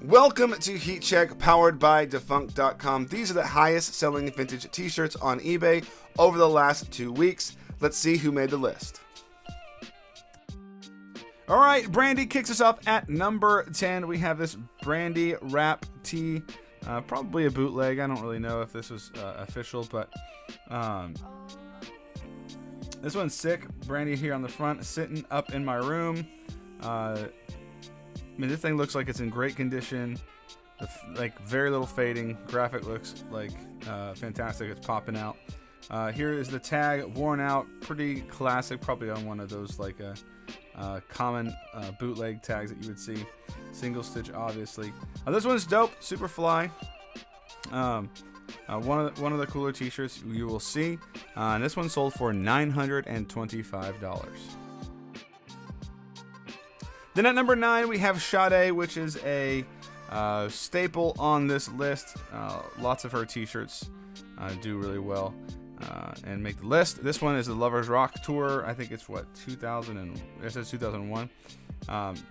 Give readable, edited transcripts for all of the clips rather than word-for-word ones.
Welcome to Heat Check, powered by Defunct.com. These are the highest selling vintage t-shirts on eBay over the last 2 weeks. Let's see who made the list. All right, Brandy kicks us off at number 10. We have this Brandy wrap tee, probably a bootleg. I don't really know if this was official, but this one's sick. Brandy here on the front, sitting up in my room. I mean, this thing looks like it's in great condition. Like very little fading. Graphic looks like fantastic. It's popping out. Here is the tag, worn out, pretty classic. Probably on one of those like common bootleg tags that you would see. Single stitch, obviously. This one's dope. Super fly. One of the cooler t-shirts you will see. And this one sold for $925. Then at number 9, we have Sade, which is a staple on this list. Lots of her t-shirts do really well and make the list. This one is the Lovers Rock Tour. I think it's, what, 2000 it says 2001.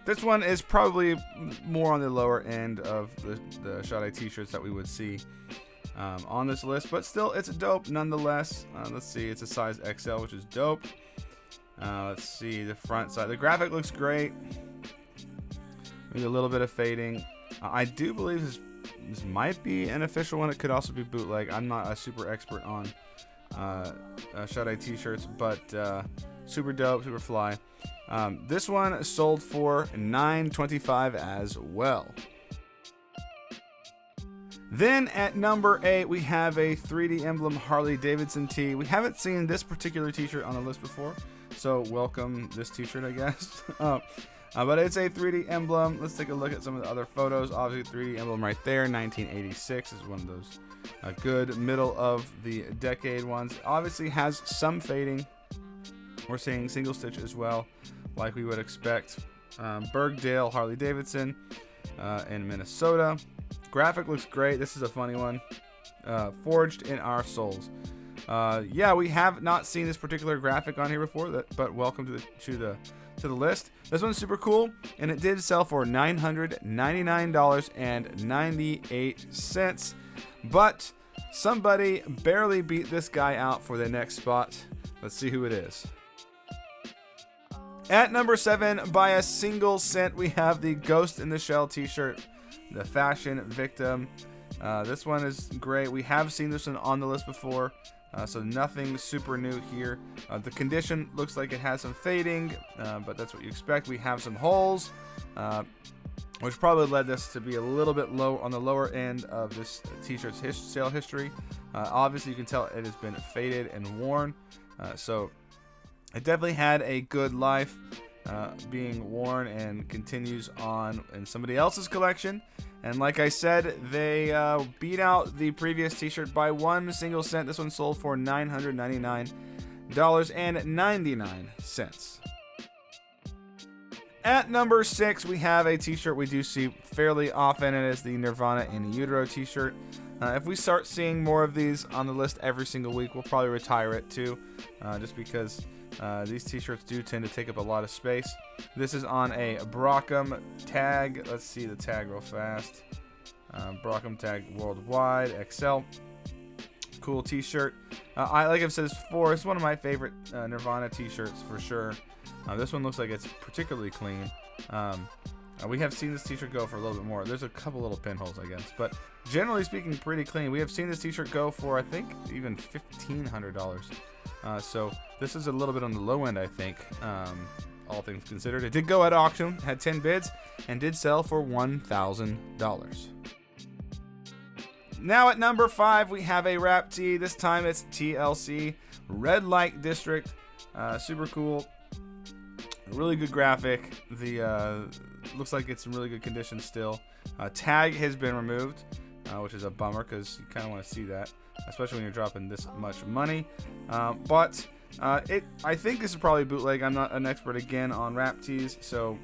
This one is probably more on the lower end of the Sade t-shirts that we would see on this list. But still, it's dope nonetheless. Let's see, it's a size XL, which is dope. Let's see the front side. The graphic looks great. Maybe a little bit of fading. I do believe this might be an official one. It could also be bootleg. I'm not a super expert on Sade t-shirts, but super dope, super fly. This one sold for $925 as well. Then at number 8, we have a 3D emblem Harley Davidson tee. We haven't seen this particular t-shirt on the list before, so welcome this t-shirt, I guess. But it's a 3D emblem. Let's take a look at some of the other photos. Obviously, 3D emblem right there. 1986 is one of those good middle of the decade ones. Obviously has some fading. We're seeing single stitch as well, like we would expect. Bergdale Harley Davidson in Minnesota. Graphic looks great. This is a funny one. Forged in our souls. Yeah, we have not seen this particular graphic on here before, but welcome to the list. This one's super cool, and it did sell for $999.98. But somebody barely beat this guy out for the next spot. Let's see who it is. At number 7, by a single cent, we have the Ghost in the Shell t-shirt, the Fashion Victim. This one is great. We have seen this one on the list before. So nothing super new here. The condition looks like it has some fading, but that's what you expect. We have some holes, which probably led this to be a little bit low on the lower end of this t-shirt's sale history. Obviously, you can tell it has been faded and worn. So it definitely had a good life being worn and continues on in somebody else's collection. And like I said, they beat out the previous t-shirt by 1 single cent. This one sold for $999.99. At number 6, we have a t-shirt we do see fairly often, and it is the Nirvana in Utero t-shirt. If we start seeing more of these on the list every single week, we'll probably retire it too, just because these t-shirts do tend to take up a lot of space. This is on a Brockham tag. Let's see the tag real fast. Brockham tag worldwide XL. Cool t-shirt. Like I've said this before, it's one of my favorite Nirvana t-shirts for sure. This one looks like it's particularly clean. We have seen this t-shirt go for a little bit more. There's a couple little pinholes, I guess, but generally speaking, pretty clean. We have seen this t-shirt go for, I think, even $1,500. So this is a little bit on the low end, I think, all things considered. It did go at auction, had 10 bids, and did sell for $1,000. Now at number 5, we have a wrap tee. This time it's TLC Red Light District. Super cool. Really good graphic. The looks like it's in really good condition still. Tag has been removed, which is a bummer because you kind of want to see that, especially when you're dropping this much money. But I think this is probably bootleg. I'm not an expert again on wrap tees, so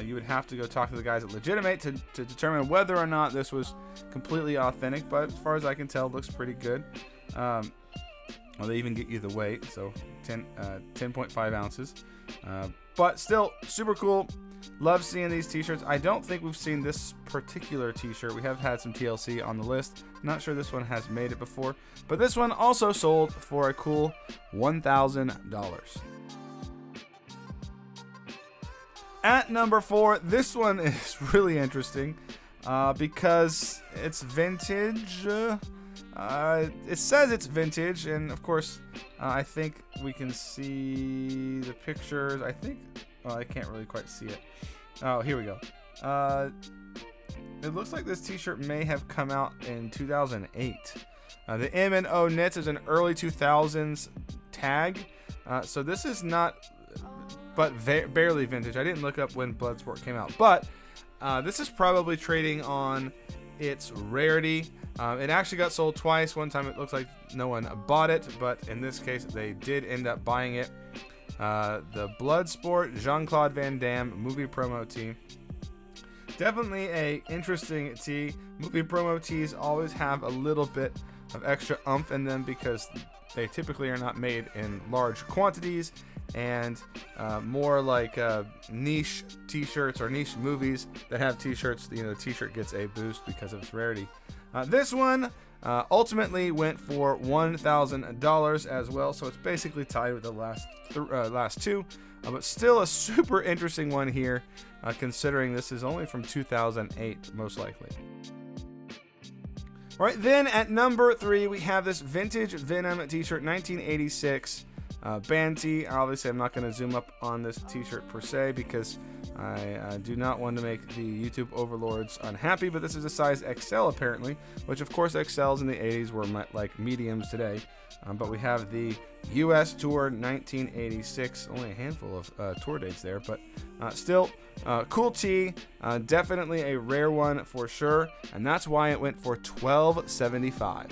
you would have to go talk to the guys at Legitimate to determine whether or not this was completely authentic. But as far as I can tell, it looks pretty good. Well, they even get you the weight, so 10.5 ounces. But still, super cool. Love seeing these t-shirts. I don't think we've seen this particular t-shirt. We have had some TLC on the list. Not sure this one has made it before. But this one also sold for a cool $1,000. At number 4, this one is really interesting because it's vintage. It says it's vintage, and of course, I think we can see the pictures. I think, I can't really quite see it. Oh, here we go. It looks like this t-shirt may have come out in 2008. The M&O Knits is an early 2000s tag, so this is not, but barely vintage. I didn't look up when Bloodsport came out, but this is probably trading on its rarity. It actually got sold twice. One time it looks like no one bought it, but in this case they did end up buying it. The Bloodsport Jean-Claude Van Damme movie promo tee. Definitely a interesting tee. Movie promo tees always have a little bit of extra oomph in them because they typically are not made in large quantities, and more like niche t-shirts or niche movies that have t-shirts, the t-shirt gets a boost because of its rarity. This one ultimately went for $1,000 as well, so it's basically tied with the last two, but still a super interesting one here, considering this is only from 2008, most likely. All right, then at number 3, we have this vintage Venom t-shirt, 1986 band tee. Obviously, I'm not going to zoom up on this t-shirt per se because I do not want to make the YouTube overlords unhappy, but this is a size XL apparently, which of course XLs in the 80s were like mediums today. But we have the US Tour 1986, only a handful of tour dates there, but still cool tee, definitely a rare one for sure, and that's why it went for $12.75.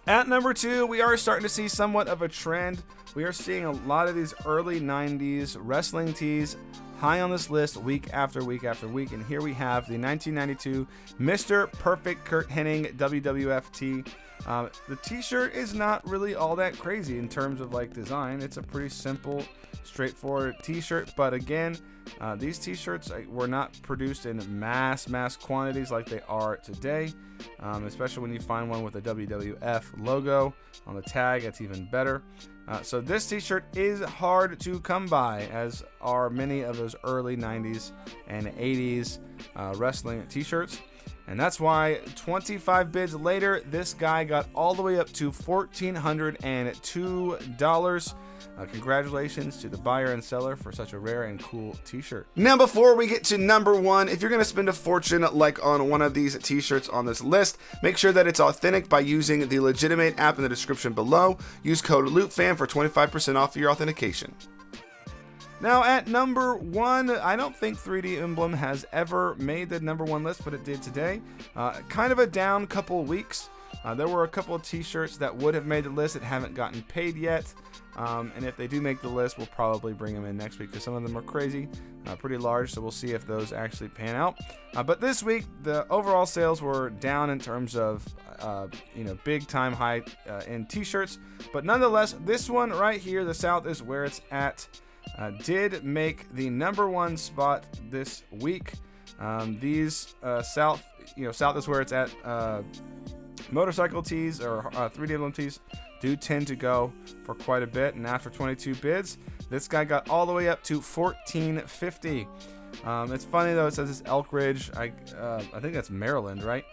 At number 2, we are starting to see somewhat of a trend. We are seeing a lot of these early 90s wrestling tees high on this list week after week after week, and here we have the 1992 Mr. Perfect Kurt Hennig WWF tee. The t-shirt is not really all that crazy in terms of like design. It's a pretty simple, straightforward t-shirt, but again, these t-shirts were not produced in mass quantities like they are today, especially when you find one with a WWF logo on the tag. It's even better. So this t-shirt is hard to come by, as are many of those early 90s and 80s wrestling t-shirts. And that's why 25 bids later, this guy got all the way up to $1,402. Congratulations to the buyer and seller for such a rare and cool t-shirt. Now, before we get to number 1, if you're going to spend a fortune like on one of these t-shirts on this list, make sure that it's authentic by using the Legitimate app in the description below. Use code LoopFam for 25% off your authentication. Now at number 1, I don't think 3D Emblem has ever made the number 1 list, but it did today. Kind of a down couple weeks. There were a couple of t-shirts that would have made the list that haven't gotten paid yet. And if they do make the list, we'll probably bring them in next week because some of them are crazy, pretty large, so we'll see if those actually pan out. But this week, the overall sales were down in terms of big time high in t-shirts, but nonetheless, this one right here, the South is where it's at, did make the number 1 spot this week. These South is where it's at. Motorcycle tees or 3D Emblem tees do tend to go for quite a bit, and after 22 bids, this guy got all the way up to $14.50. It's funny though, it says it's Elk Ridge. I think that's Maryland, right?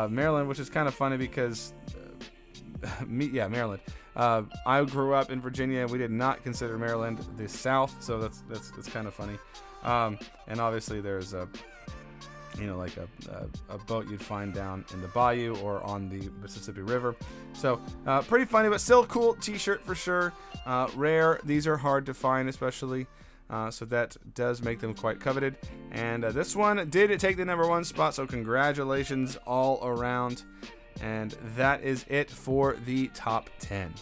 Maryland, which is kind of funny because Maryland. I grew up in Virginia, and we did not consider Maryland the South, so that's kind of funny. And obviously there's a boat you'd find down in the bayou or on the Mississippi River. So pretty funny, but still cool t-shirt for sure. Rare. These are hard to find, especially. So that does make them quite coveted. And this one did take the number 1 spot, so congratulations all around. And that is it for the top 10.